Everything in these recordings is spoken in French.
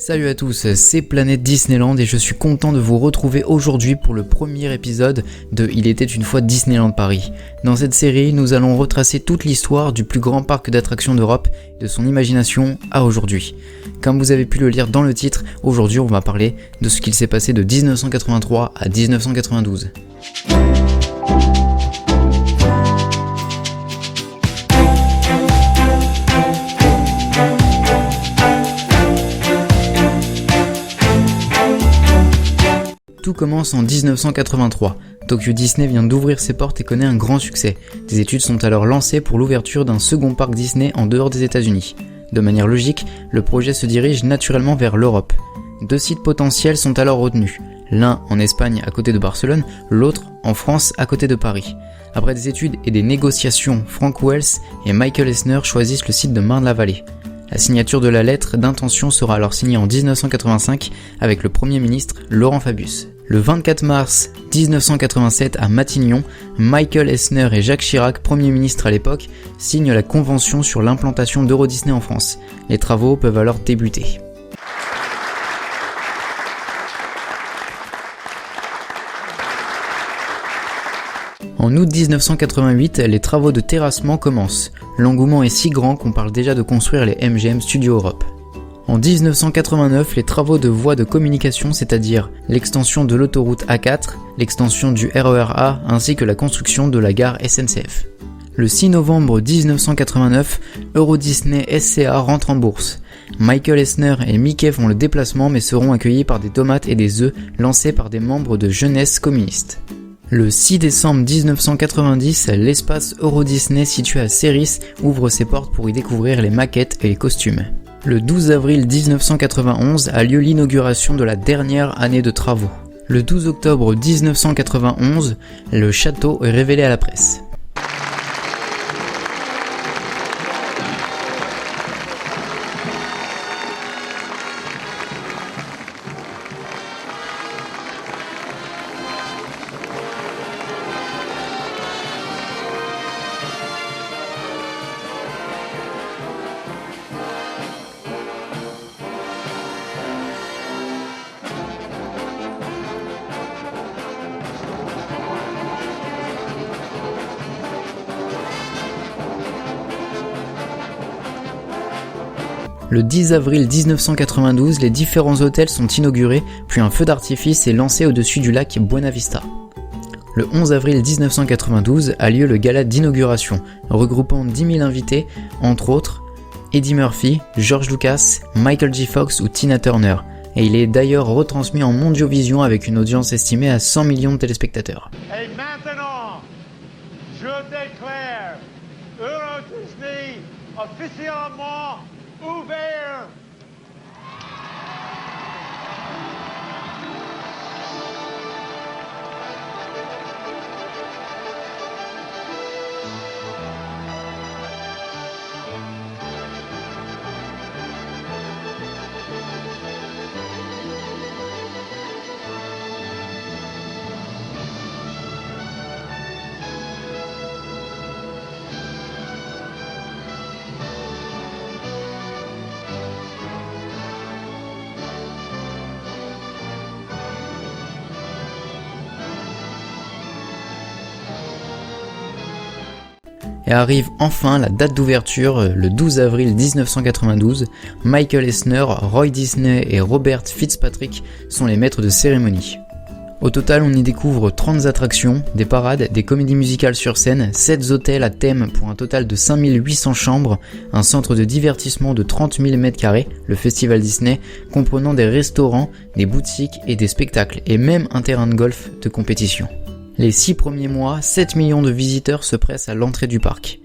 Salut à tous, c'est Planète Disneyland et je suis content de vous retrouver aujourd'hui pour le premier épisode de Il était une fois Disneyland Paris. Dans cette série, nous allons retracer toute l'histoire du plus grand parc d'attractions d'Europe, de son imagination à aujourd'hui. Comme vous avez pu le lire dans le titre, aujourd'hui on va parler de ce qu'il s'est passé de 1983 à 1992. Tout commence en 1983. Tokyo Disney vient d'ouvrir ses portes et connaît un grand succès. Des études sont alors lancées pour l'ouverture d'un second parc Disney en dehors des États-Unis. De manière logique, le projet se dirige naturellement vers l'Europe. 2 sites potentiels sont alors retenus. L'un en Espagne à côté de Barcelone, l'autre en France à côté de Paris. Après des études et des négociations, Frank Wells et Michael Eisner choisissent le site de Marne-la-Vallée. La signature de la lettre d'intention sera alors signée en 1985 avec le Premier ministre Laurent Fabius. Le 24 mars 1987 à Matignon, Michael Eisner et Jacques Chirac, Premier ministre à l'époque, signent la convention sur l'implantation d'Euro Disney en France. Les travaux peuvent alors débuter. En août 1988, les travaux de terrassement commencent. L'engouement est si grand qu'on parle déjà de construire les MGM Studios Europe. En 1989, les travaux de voies de communication, c'est-à-dire l'extension de l'autoroute A4, l'extension du RER A ainsi que la construction de la gare SNCF. Le 6 novembre 1989, Euro Disney SCA rentre en bourse. Michael Eisner et Mickey font le déplacement mais seront accueillis par des tomates et des œufs lancés par des membres de Jeunesse communiste. Le 6 décembre 1990, l'espace Euro Disney situé à Cerris ouvre ses portes pour y découvrir les maquettes et les costumes. Le 12 avril 1991 a lieu l'inauguration de la dernière année de travaux. Le 12 octobre 1991, le château est révélé à la presse. Le 10 avril 1992, les différents hôtels sont inaugurés, puis un feu d'artifice est lancé au-dessus du lac Buena Vista. Le 11 avril 1992 a lieu le gala d'inauguration, regroupant 10 000 invités, entre autres Eddie Murphy, George Lucas, Michael J. Fox ou Tina Turner, et il est d'ailleurs retransmis en Mondiovision avec une audience estimée à 100 millions de téléspectateurs. Et maintenant, je déclare Euro Disney officiellement ouvert. Et arrive enfin la date d'ouverture, le 12 avril 1992. Michael Eisner, Roy Disney et Robert Fitzpatrick sont les maîtres de cérémonie. Au total, on y découvre 30 attractions, des parades, des comédies musicales sur scène, 7 hôtels à thème pour un total de 5800 chambres, un centre de divertissement de 30 000 m², le Festival Disney, comprenant des restaurants, des boutiques et des spectacles, et même un terrain de golf de compétition. Les 6 premiers mois, 7 millions de visiteurs se pressent à l'entrée du parc.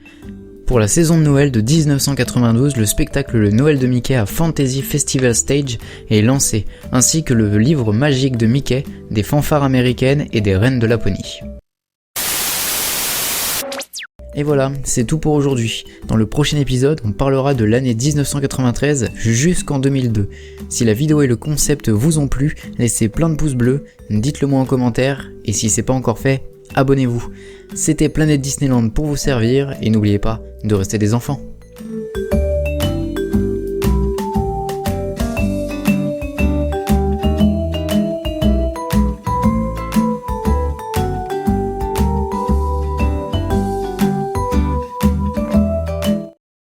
Pour la saison de Noël de 1992, le spectacle Le Noël de Mickey à Fantasy Festival Stage est lancé, ainsi que le livre magique de Mickey, des fanfares américaines et des reines de Laponie. Et voilà, c'est tout pour aujourd'hui. Dans le prochain épisode, on parlera de l'année 1993 jusqu'en 2002. Si la vidéo et le concept vous ont plu, laissez plein de pouces bleus, dites-le moi en commentaire, et si c'est pas encore fait, abonnez-vous. C'était Planète Disneyland pour vous servir, et n'oubliez pas de rester des enfants.